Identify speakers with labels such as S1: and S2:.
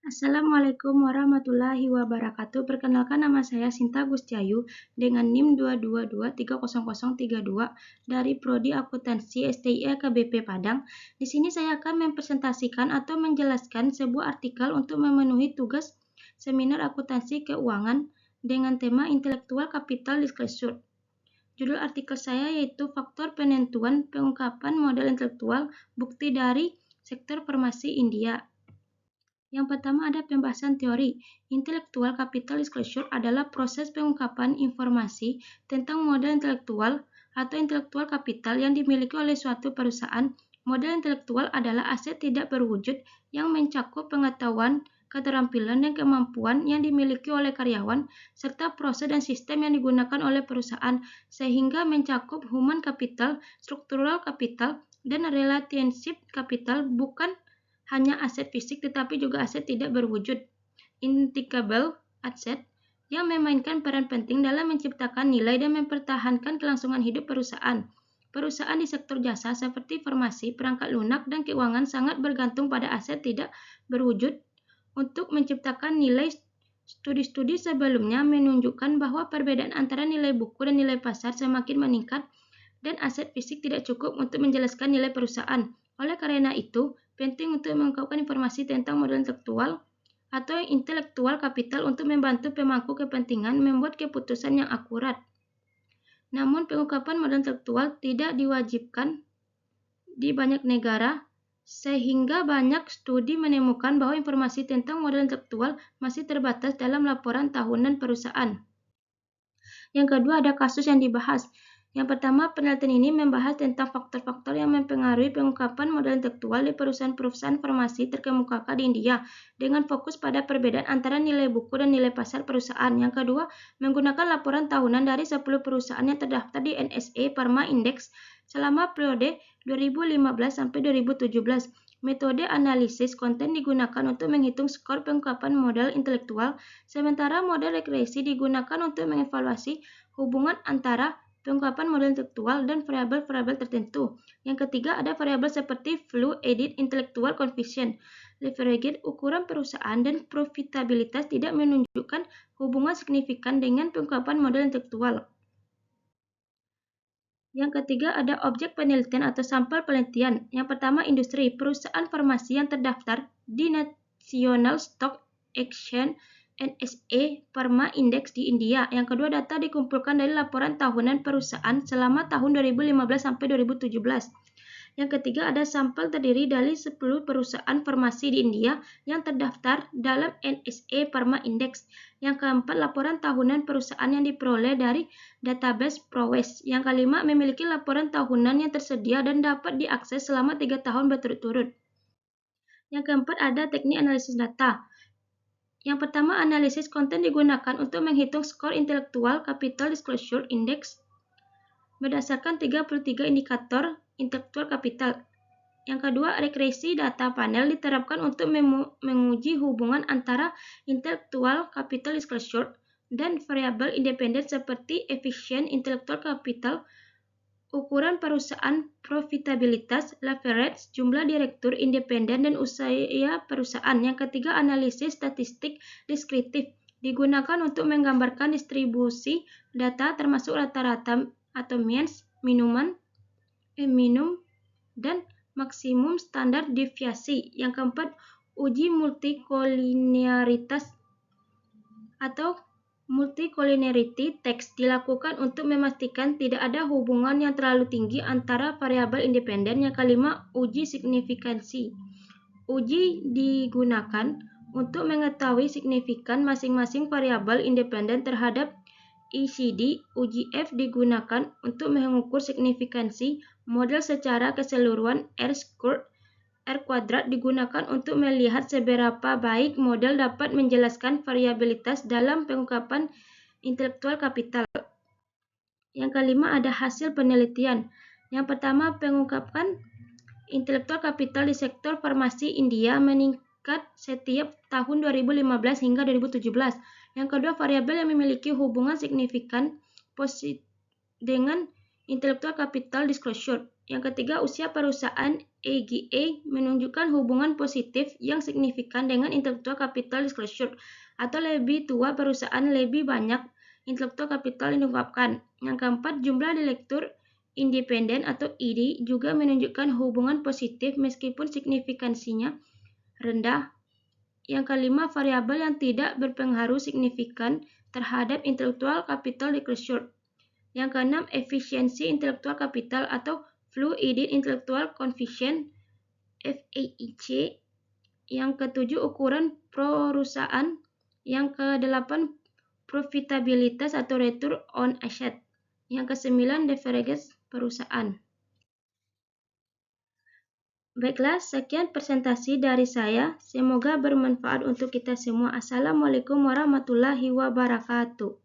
S1: Assalamualaikum warahmatullahi wabarakatuh. Perkenalkan, nama saya Sinta Gustiayu dengan NIM 222300032 dari Prodi Akuntansi STI KBP Padang. Di sini saya akan mempresentasikan atau menjelaskan sebuah artikel untuk memenuhi tugas seminar akuntansi keuangan dengan tema Intellectual Capital Disclosure. Judul artikel saya yaitu Faktor Penentuan Pengungkapan Modal Intelektual Bukti dari Sektor Farmasi India. Yang pertama ada pembahasan teori. Intellectual Capital Disclosure adalah proses pengungkapan informasi tentang modal intelektual atau intellectual capital yang dimiliki oleh suatu perusahaan. Modal intelektual adalah aset tidak berwujud yang mencakup pengetahuan, keterampilan, dan kemampuan yang dimiliki oleh karyawan, serta proses dan sistem yang digunakan oleh perusahaan, sehingga mencakup human capital, structural capital, dan relationship capital, bukan hanya aset fisik tetapi juga aset tidak berwujud, intangible asset, yang memainkan peran penting dalam menciptakan nilai dan mempertahankan kelangsungan hidup perusahaan. Perusahaan di sektor jasa seperti farmasi, perangkat lunak, dan keuangan sangat bergantung pada aset tidak berwujud untuk menciptakan nilai. Studi-studi sebelumnya menunjukkan bahwa perbedaan antara nilai buku dan nilai pasar semakin meningkat dan aset fisik tidak cukup untuk menjelaskan nilai perusahaan. Oleh karena itu, penting untuk mengungkapkan informasi tentang modal intelektual atau intellectual capital untuk membantu pemangku kepentingan membuat keputusan yang akurat. Namun, pengungkapan modal intelektual tidak diwajibkan di banyak negara, sehingga banyak studi menemukan bahwa informasi tentang modal intelektual masih terbatas dalam laporan tahunan perusahaan. Yang kedua, ada kasus yang dibahas. Yang pertama, penelitian ini membahas tentang faktor-faktor yang mempengaruhi pengungkapan modal intelektual di perusahaan-perusahaan farmasi terkemuka di India, dengan fokus pada perbedaan antara nilai buku dan nilai pasar perusahaan. Yang kedua, menggunakan laporan tahunan dari 10 perusahaan yang terdaftar di NSE Pharma Index selama periode 2015 sampai 2017. Metode analisis konten digunakan untuk menghitung skor pengungkapan modal intelektual, sementara model regresi digunakan untuk mengevaluasi hubungan antara pengungkapan modal intelektual dan variabel-variabel tertentu. Yang ketiga, ada variabel seperti Value-Added Intellectual Coefficient, leverage, ukuran perusahaan, dan profitabilitas tidak menunjukkan hubungan signifikan dengan pengungkapan modal intelektual. Yang ketiga, ada objek penelitian atau sampel penelitian. Yang pertama, industri. Perusahaan farmasi yang terdaftar di National Stock Exchange NSE Pharma Index di India. Yang kedua, data dikumpulkan dari laporan tahunan perusahaan selama tahun 2015 sampai 2017. Yang ketiga, ada sampel terdiri dari 10 perusahaan farmasi di India yang terdaftar dalam NSE Pharma Index. Yang keempat, laporan tahunan perusahaan yang diperoleh dari database Prowess. Yang kelima, memiliki laporan tahunan yang tersedia dan dapat diakses selama 3 tahun berturut-turut. Yang keempat, ada teknik analisis data. Yang pertama, analisis konten digunakan untuk menghitung skor Intellectual Capital Disclosure Index berdasarkan 33 indikator intellectual capital. Yang kedua, regresi data panel diterapkan untuk menguji hubungan antara intellectual capital disclosure dan variabel independen seperti efficient intellectual capital, ukuran perusahaan, profitabilitas, leverage, jumlah direktur independen, dan usaha perusahaan. Yang ketiga, analisis statistik deskriptif digunakan untuk menggambarkan distribusi data termasuk rata-rata atau means, minum, dan maksimum standar deviasi. Yang keempat, uji multikolinearitas atau multicollinearity test dilakukan untuk memastikan tidak ada hubungan yang terlalu tinggi antara variabel independen. Yang kelima, uji signifikansi. Uji digunakan untuk mengetahui signifikan masing-masing variabel independen terhadap ECD. Uji F digunakan untuk mengukur signifikansi model secara keseluruhan. R kuadrat digunakan untuk melihat seberapa baik model dapat menjelaskan variabilitas dalam pengungkapan intelektual kapital. Yang kelima, ada hasil penelitian. Yang pertama, pengungkapan intelektual kapital di sektor farmasi India meningkat setiap tahun 2015 hingga 2017. Yang kedua, variabel yang memiliki hubungan signifikan positif dengan intellectual capital disclosure. Yang ketiga, usia perusahaan EGA menunjukkan hubungan positif yang signifikan dengan intellectual capital disclosure, atau lebih tua perusahaan lebih banyak intellectual capital yang diungkapkan. Yang keempat, jumlah direktur independen atau ID juga menunjukkan hubungan positif meskipun signifikansinya rendah. Yang kelima, variabel yang tidak berpengaruh signifikan terhadap intellectual capital disclosure. Yang keenam, efisiensi intellectual capital atau Fluid Intellectual Coefficient (FIIC). Yang ketujuh, ukuran perusahaan. Yang kedelapan, profitabilitas atau return on asset. Yang kesembilan, leverage perusahaan. Baiklah, sekian presentasi dari saya. Semoga bermanfaat untuk kita semua. Assalamualaikum warahmatullahi wabarakatuh.